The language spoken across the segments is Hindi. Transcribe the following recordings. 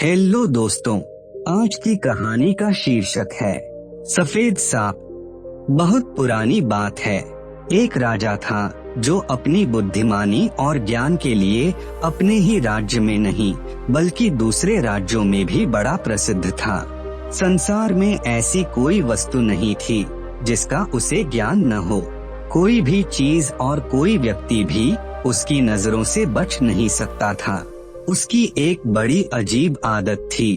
हेलो दोस्तों, आज की कहानी का शीर्षक है सफेद सांप। बहुत पुरानी बात है। एक राजा था जो अपनी बुद्धिमानी और ज्ञान के लिए अपने ही राज्य में नहीं बल्कि दूसरे राज्यों में भी बड़ा प्रसिद्ध था। संसार में ऐसी कोई वस्तु नहीं थी जिसका उसे ज्ञान न हो। कोई भी चीज और कोई व्यक्ति भी उसकी नजरों से बच नहीं सकता था। उसकी एक बड़ी अजीब आदत थी।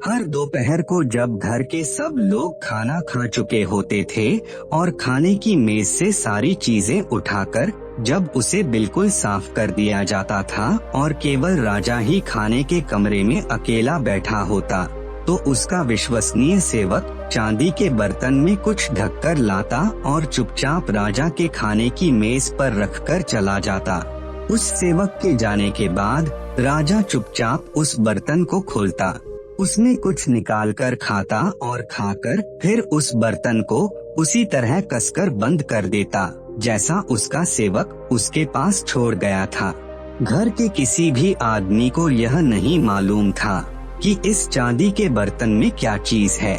हर दोपहर को जब घर के सब लोग खाना खा चुके होते थे और खाने की मेज से सारी चीजें उठाकर जब उसे बिल्कुल साफ कर दिया जाता था और केवल राजा ही खाने के कमरे में अकेला बैठा होता, तो उसका विश्वसनीय सेवक चांदी के बर्तन में कुछ ढककर लाता और चुपचाप राजा के खाने की मेज पर रखकर चला जाता। उस सेवक के जाने के बाद राजा चुपचाप उस बर्तन को खोलता, उसमें कुछ निकालकर खाता और खाकर फिर उस बर्तन को उसी तरह कसकर बंद कर देता जैसा उसका सेवक उसके पास छोड़ गया था। घर के किसी भी आदमी को यह नहीं मालूम था कि इस चांदी के बर्तन में क्या चीज है,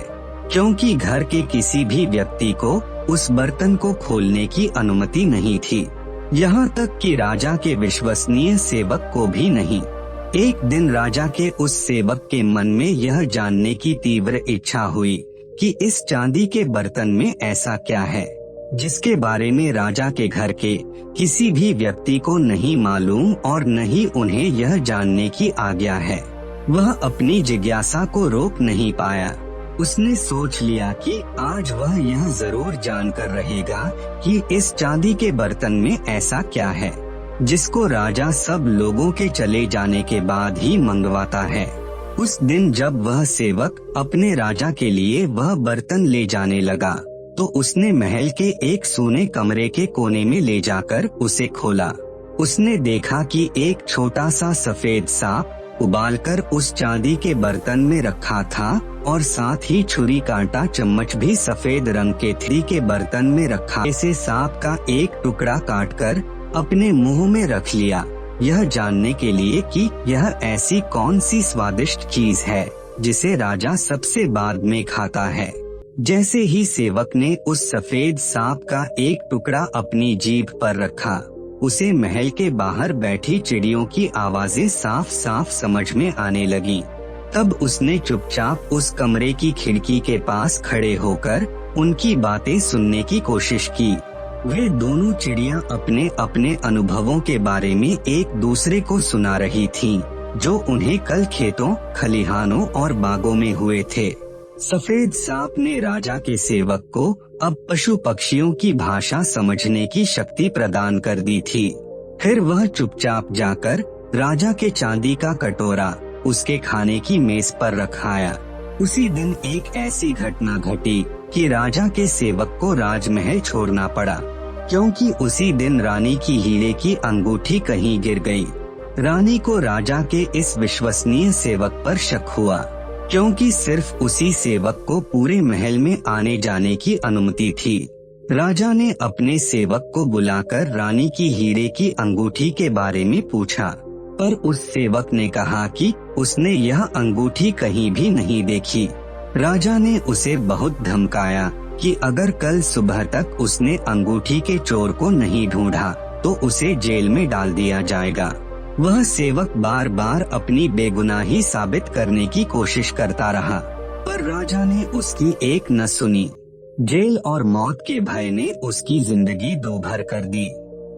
क्योंकि घर के किसी भी व्यक्ति को उस बर्तन को खोलने की अनुमति नहीं थी, यहाँ तक कि राजा के विश्वसनीय सेवक को भी नहीं। एक दिन राजा के उस सेवक के मन में यह जानने की तीव्र इच्छा हुई कि इस चांदी के बर्तन में ऐसा क्या है जिसके बारे में राजा के घर के किसी भी व्यक्ति को नहीं मालूम और न ही उन्हें यह जानने की आज्ञा है। वह अपनी जिज्ञासा को रोक नहीं पाया। उसने सोच लिया कि आज वह यह जरूर जानकर रहेगा कि इस चांदी के बर्तन में ऐसा क्या है जिसको राजा सब लोगों के चले जाने के बाद ही मंगवाता है। उस दिन जब वह सेवक अपने राजा के लिए वह बर्तन ले जाने लगा, तो उसने महल के एक सोने कमरे के कोने में ले जाकर उसे खोला। उसने देखा कि एक छोटा सा सफेद सांप उबालकर उस चांदी के बर्तन में रखा था और साथ ही छुरी कांटा चम्मच भी सफेद रंग के थ्री के बर्तन में रखा। ऐसे सांप का एक टुकड़ा काटकर अपने मुंह में रख लिया, यह जानने के लिए कि यह ऐसी कौन सी स्वादिष्ट चीज है जिसे राजा सबसे बाद में खाता है। जैसे ही सेवक ने उस सफेद सांप का एक टुकड़ा अपनी जीभ पर रखा, उसे महल के बाहर बैठी चिड़ियों की आवाजें साफ साफ समझ में आने लगी। तब उसने चुपचाप उस कमरे की खिड़की के पास खड़े होकर उनकी बातें सुनने की कोशिश की। वे दोनों चिड़ियां अपने अपने अनुभवों के बारे में एक दूसरे को सुना रही थीं, जो उन्हें कल खेतों, खलिहानों और बागों में हुए थे। सफेद सांप ने राजा के सेवक को अब पशु पक्षियों की भाषा समझने की शक्ति प्रदान कर दी थी। फिर वह चुपचाप जाकर राजा के चांदी का कटोरा उसके खाने की मेज पर रखाया। उसी दिन एक ऐसी घटना घटी कि राजा के सेवक को राजमहल छोड़ना पड़ा, क्योंकि उसी दिन रानी की हीरे की अंगूठी कहीं गिर गई। रानी को राजा के इस विश्वसनीय सेवक पर शक हुआ, क्योंकि सिर्फ उसी सेवक को पूरे महल में आने जाने की अनुमति थी। राजा ने अपने सेवक को बुलाकर रानी की हीरे की अंगूठी के बारे में पूछा, पर उस सेवक ने कहा कि उसने यह अंगूठी कहीं भी नहीं देखी। राजा ने उसे बहुत धमकाया कि अगर कल सुबह तक उसने अंगूठी के चोर को नहीं ढूंढा तो उसे जेल में डाल दिया जाएगा। वह सेवक बार बार अपनी बेगुनाही साबित करने की कोशिश करता रहा, पर राजा ने उसकी एक न सुनी। जेल और मौत के भय ने उसकी जिंदगी दोभर कर दी।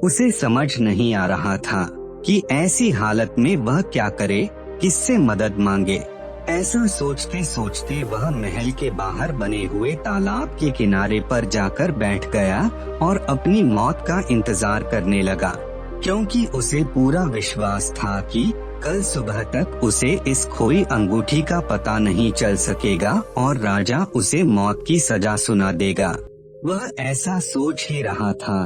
उसे समझ नहीं आ रहा था कि ऐसी हालत में वह क्या करे, किससे मदद मांगे। ऐसा सोचते सोचते वह महल के बाहर बने हुए तालाब के किनारे पर जाकर बैठ गया और अपनी मौत का इंतजार करने लगा, क्योंकि उसे पूरा विश्वास था कि कल सुबह तक उसे इस खोई अंगूठी का पता नहीं चल सकेगा और राजा उसे मौत की सजा सुना देगा। वह ऐसा सोच ही रहा था,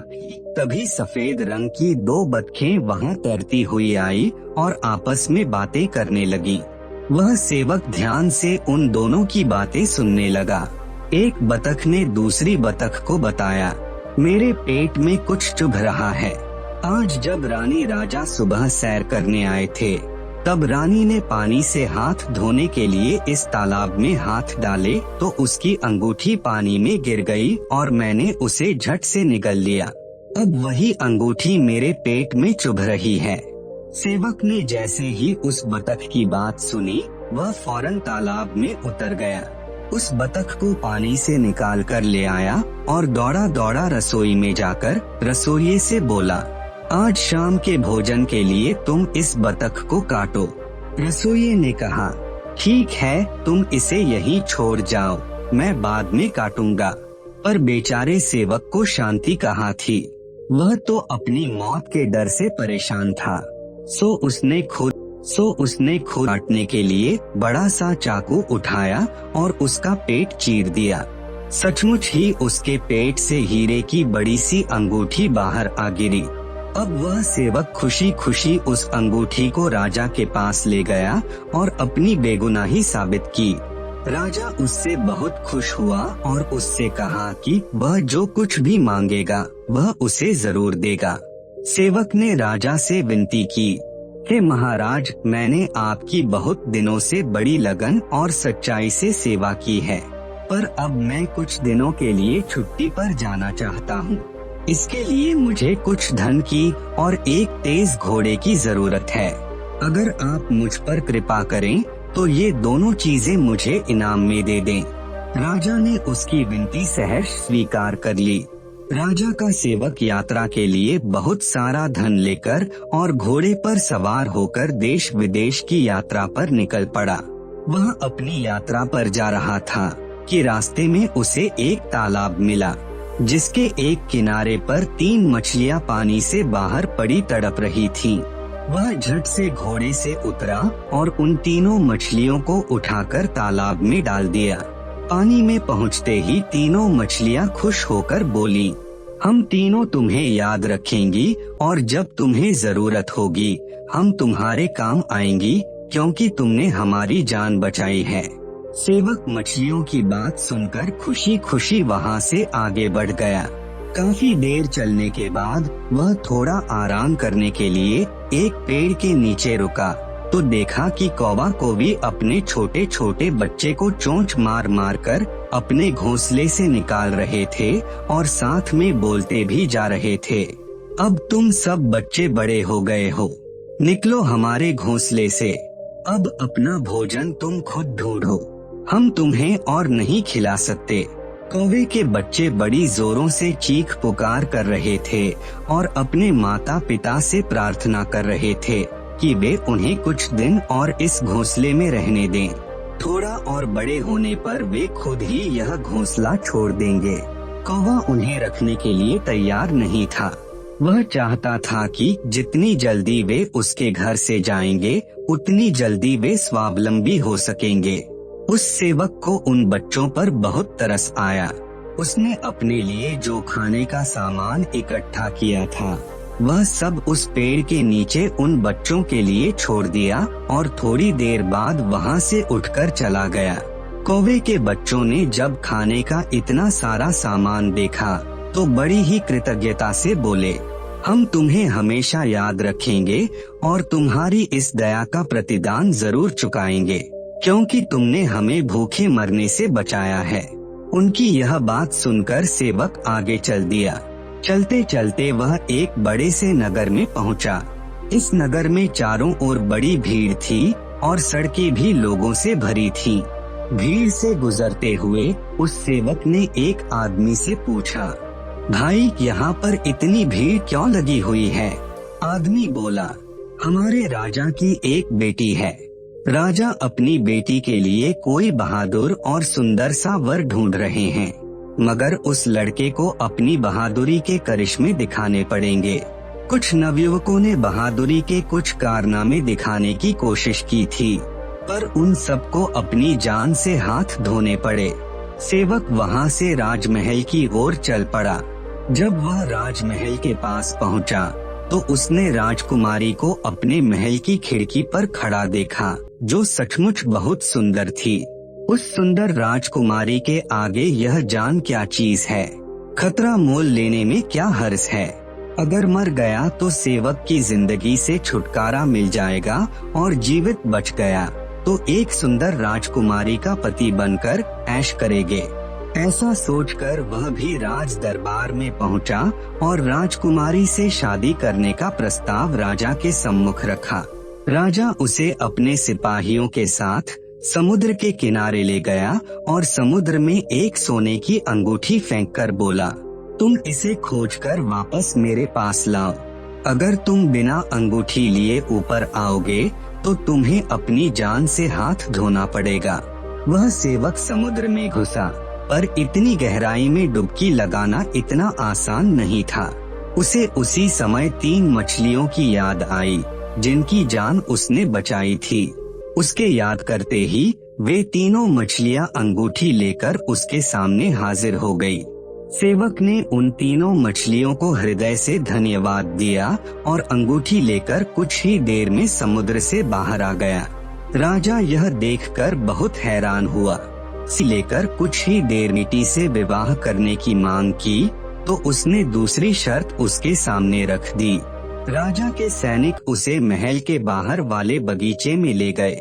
तभी सफेद रंग की दो बतखें वहां तैरती हुई आई और आपस में बातें करने लगी। वह सेवक ध्यान से उन दोनों की बातें सुनने लगा। एक बतख ने दूसरी बतख को बताया, मेरे पेट में कुछ चुभ रहा है। आज जब रानी राजा सुबह सैर करने आए थे तब रानी ने पानी से हाथ धोने के लिए इस तालाब में हाथ डाले तो उसकी अंगूठी पानी में गिर गई और मैंने उसे झट से निगल लिया। अब वही अंगूठी मेरे पेट में चुभ रही है। सेवक ने जैसे ही उस बतख की बात सुनी, वह फौरन तालाब में उतर गया। उस बतख को पानी से निकाल कर ले आया और दौड़ा दौड़ा रसोई में जाकर रसोइये से बोला, आज शाम के भोजन के लिए तुम इस बतख को काटो। रसोइये ने कहा, ठीक है, तुम इसे यहीं छोड़ जाओ, मैं बाद में काटूंगा। पर बेचारे सेवक को शांति कहाँ थी, वह तो अपनी मौत के डर से परेशान था। सो उसने खुद काटने के लिए बड़ा सा चाकू उठाया और उसका पेट चीर दिया। सचमुच ही उसके पेट से हीरे की बड़ी सी अंगूठी बाहर आ गिरी। अब वह सेवक खुशी खुशी उस अंगूठी को राजा के पास ले गया और अपनी बेगुनाही साबित की। राजा उससे बहुत खुश हुआ और उससे कहा कि वह जो कुछ भी मांगेगा वह उसे जरूर देगा। सेवक ने राजा से विनती की, हे महाराज, मैंने आपकी बहुत दिनों से बड़ी लगन और सच्चाई से सेवा की है, पर अब मैं कुछ दिनों के लिए छुट्टी पर जाना चाहता हूँ। इसके लिए मुझे कुछ धन की और एक तेज घोड़े की जरूरत है। अगर आप मुझ पर कृपा करें तो ये दोनों चीजें मुझे इनाम में दे दें। राजा ने उसकी विनती सहर्ष स्वीकार कर ली। राजा का सेवक यात्रा के लिए बहुत सारा धन लेकर और घोड़े पर सवार होकर देश विदेश की यात्रा पर निकल पड़ा। वह अपनी यात्रा पर जा रहा था कि रास्ते में उसे एक तालाब मिला, जिसके एक किनारे पर 3 मछलियां पानी से बाहर पड़ी तड़प रही थीं। वह झट से घोड़े से उतरा और उन तीनों मछलियों को उठाकर तालाब में डाल दिया। पानी में पहुंचते ही तीनों मछलियां खुश होकर बोली, हम तीनों तुम्हें याद रखेंगी और जब तुम्हें जरूरत होगी हम तुम्हारे काम आएंगी, क्योंकि तुमने हमारी जान बचाई है। सेवक मछलियों की बात सुनकर खुशी खुशी वहाँ से आगे बढ़ गया। काफी देर चलने के बाद वह थोड़ा आराम करने के लिए एक पेड़ के नीचे रुका तो देखा कि कौवा कोवी अपने छोटे छोटे बच्चे को चोंच मार मार कर अपने घोंसले से निकाल रहे थे और साथ में बोलते भी जा रहे थे, अब तुम सब बच्चे बड़े हो गए हो, निकलो हमारे घोंसले से, अब अपना भोजन तुम खुद ढूंढो, हम तुम्हें और नहीं खिला सकते। कौवे के बच्चे बड़ी जोरों से चीख पुकार कर रहे थे और अपने माता पिता से प्रार्थना कर रहे थे कि वे उन्हें कुछ दिन और इस घोंसले में रहने दें। थोड़ा और बड़े होने पर वे खुद ही यह घोंसला छोड़ देंगे। कौवा उन्हें रखने के लिए तैयार नहीं था। वह चाहता था कि जितनी जल्दी वे उसके घर से जाएंगे उतनी जल्दी वे स्वावलंबी हो सकेंगे। उस सेवक को उन बच्चों पर बहुत तरस आया। उसने अपने लिए जो खाने का सामान इकट्ठा किया था वह सब उस पेड़ के नीचे उन बच्चों के लिए छोड़ दिया और थोड़ी देर बाद वहाँ से उठकर चला गया। कौवे के बच्चों ने जब खाने का इतना सारा सामान देखा तो बड़ी ही कृतज्ञता से बोले, हम तुम्हें हमेशा याद रखेंगे और तुम्हारी इस दया का प्रतिदान जरूर चुकाएंगे, क्योंकि तुमने हमें भूखे मरने से बचाया है। उनकी यह बात सुनकर सेवक आगे चल दिया। चलते चलते वह एक बड़े से नगर में पहुंचा। इस नगर में चारों ओर बड़ी भीड़ थी और सड़कें भी लोगों से भरी थीं। भीड़ से गुजरते हुए उस सेवक ने एक आदमी से पूछा, भाई यहाँ पर इतनी भीड़ क्यों लगी हुई है? आदमी बोला, हमारे राजा की एक बेटी है। राजा अपनी बेटी के लिए कोई बहादुर और सुंदर सा वर ढूंढ रहे हैं, मगर उस लड़के को अपनी बहादुरी के करिश्मे दिखाने पड़ेंगे। कुछ नवयुवकों ने बहादुरी के कुछ कारनामे दिखाने की कोशिश की थी, पर उन सबको अपनी जान से हाथ धोने पड़े। सेवक वहाँ से राजमहल की ओर चल पड़ा। जब वह राजमहल के पास पहुँचा तो उसने राजकुमारी को अपने महल की खिड़की पर खड़ा देखा, जो सचमुच बहुत सुंदर थी। उस सुंदर राजकुमारी के आगे यह जान क्या चीज है, खतरा मोल लेने में क्या हर्ज है। अगर मर गया तो सेवक की जिंदगी से छुटकारा मिल जाएगा और जीवित बच गया तो एक सुंदर राजकुमारी का पति बनकर ऐश करेंगे। ऐसा सोचकर वह भी राज दरबार में पहुंचा और राजकुमारी से शादी करने का प्रस्ताव राजा के सम्मुख रखा। राजा उसे अपने सिपाहियों के साथ समुद्र के किनारे ले गया और समुद्र में एक सोने की अंगूठी फेंककर बोला, तुम इसे खोजकर वापस मेरे पास लाओ। अगर तुम बिना अंगूठी लिए ऊपर आओगे तो तुम्हें अपनी जान से हाथ धोना पड़ेगा। वह सेवक समुद्र में घुसा, पर इतनी गहराई में डुबकी लगाना इतना आसान नहीं था। उसे उसी समय 3 मछलियों की याद आई जिनकी जान उसने बचाई थी। उसके याद करते ही वे तीनों मछलियां अंगूठी लेकर उसके सामने हाजिर हो गई। सेवक ने उन तीनों मछलियों को हृदय से धन्यवाद दिया और अंगूठी लेकर कुछ ही देर में समुद्र से बाहर आ गया। राजा यह देखकर बहुत हैरान हुआ। लेकर कुछ ही देर मिट्टी से विवाह करने की मांग की तो उसने दूसरी शर्त उसके सामने रख दी। राजा के सैनिक उसे महल के बाहर वाले बगीचे में ले गए।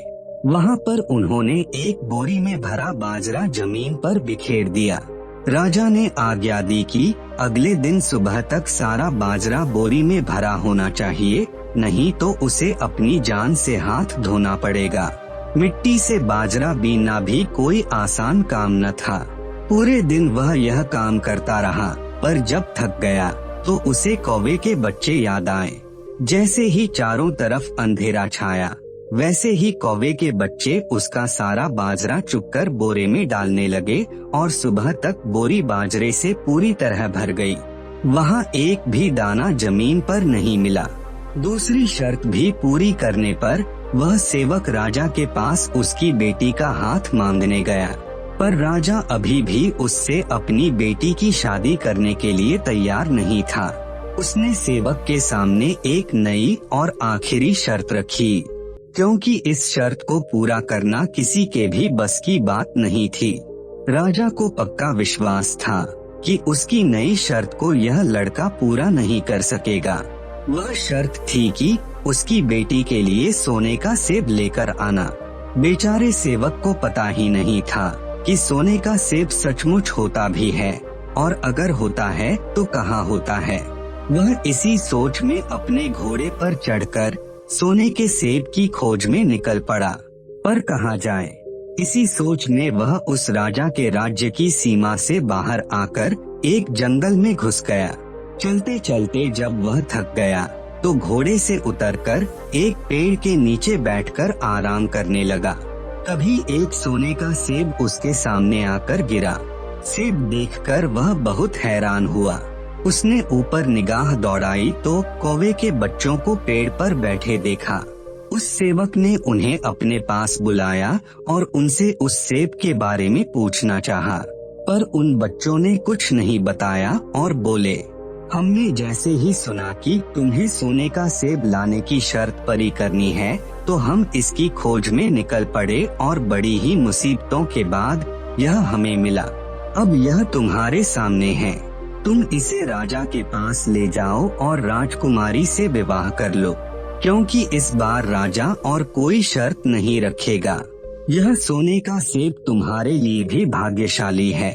वहाँ पर उन्होंने एक बोरी में भरा बाजरा जमीन पर बिखेर दिया। राजा ने आज्ञा दी कि अगले दिन सुबह तक सारा बाजरा बोरी में भरा होना चाहिए, नहीं तो उसे अपनी जान से हाथ धोना पड़ेगा। मिट्टी से बाजरा बीनना भी कोई आसान काम न था। पूरे दिन वह यह काम करता रहा, पर जब थक गया तो उसे कौवे के बच्चे याद आए। जैसे ही चारों तरफ अंधेरा छाया, वैसे ही कौवे के बच्चे उसका सारा बाजरा चुगकर बोरे में डालने लगे और सुबह तक बोरी बाजरे से पूरी तरह भर गई। वहाँ एक भी दाना जमीन पर नहीं मिला। दूसरी शर्त भी पूरी करने पर वह सेवक राजा के पास उसकी बेटी का हाथ मांगने गया, पर राजा अभी भी उससे अपनी बेटी की शादी करने के लिए तैयार नहीं था। उसने सेवक के सामने एक नई और आखिरी शर्त रखी, क्योंकि इस शर्त को पूरा करना किसी के भी बस की बात नहीं थी। राजा को पक्का विश्वास था कि उसकी नई शर्त को यह लड़का पूरा नहीं कर सकेगा। वह शर्त थी कि उसकी बेटी के लिए सोने का सेब लेकर आना। बेचारे सेवक को पता ही नहीं था कि सोने का सेब सचमुच होता भी है, और अगर होता है तो कहाँ होता है। वह इसी सोच में अपने घोड़े पर चढ़कर सोने के सेब की खोज में निकल पड़ा, पर कहाँ जाए। इसी सोच में वह उस राजा के राज्य की सीमा से बाहर आकर एक जंगल में घुस गया। चलते चलते जब वह थक गया तो घोड़े से उतरकर एक पेड़ के नीचे बैठकर आराम करने लगा। तभी एक सोने का सेब उसके सामने आकर गिरा। सेब देखकर वह बहुत हैरान हुआ। उसने ऊपर निगाह दौड़ाई तो कौवे के बच्चों को पेड़ पर बैठे देखा। उस सेवक ने उन्हें अपने पास बुलाया और उनसे उस सेब के बारे में पूछना चाहा, पर उन बच्चों ने कुछ नहीं बताया और बोले, हमने जैसे ही सुना कि तुम्हें सोने का सेब लाने की शर्त पूरी करनी है तो हम इसकी खोज में निकल पड़े और बड़ी ही मुसीबतों के बाद यह हमें मिला। अब यह तुम्हारे सामने है। तुम इसे राजा के पास ले जाओ और राजकुमारी से विवाह कर लो, क्योंकि इस बार राजा और कोई शर्त नहीं रखेगा। यह सोने का सेब तुम्हारे लिए भी भाग्यशाली है।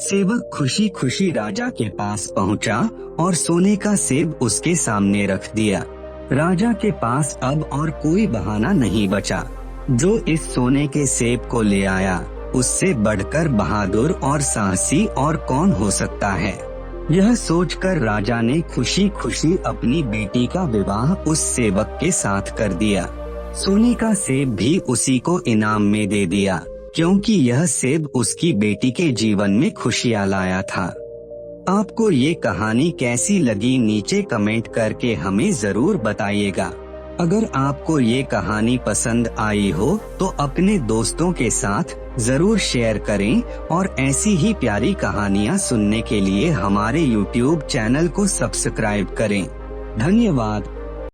सेवक खुशी खुशी राजा के पास पहुंचा और सोने का सेब उसके सामने रख दिया। राजा के पास अब और कोई बहाना नहीं बचा। जो इस सोने के सेब को ले आया, उससे बढ़कर बहादुर और साहसी और कौन हो सकता है। यह सोचकर राजा ने खुशी खुशी अपनी बेटी का विवाह उस सेवक के साथ कर दिया। सोने का सेब भी उसी को इनाम में दे दिया, क्योंकि यह सेब उसकी बेटी के जीवन में खुशियाँ लाया था। आपको ये कहानी कैसी लगी नीचे कमेंट करके हमें जरूर बताइएगा। अगर आपको ये कहानी पसंद आई हो तो अपने दोस्तों के साथ जरूर शेयर करें और ऐसी ही प्यारी कहानियाँ सुनने के लिए हमारे YouTube चैनल को सब्सक्राइब करें। धन्यवाद।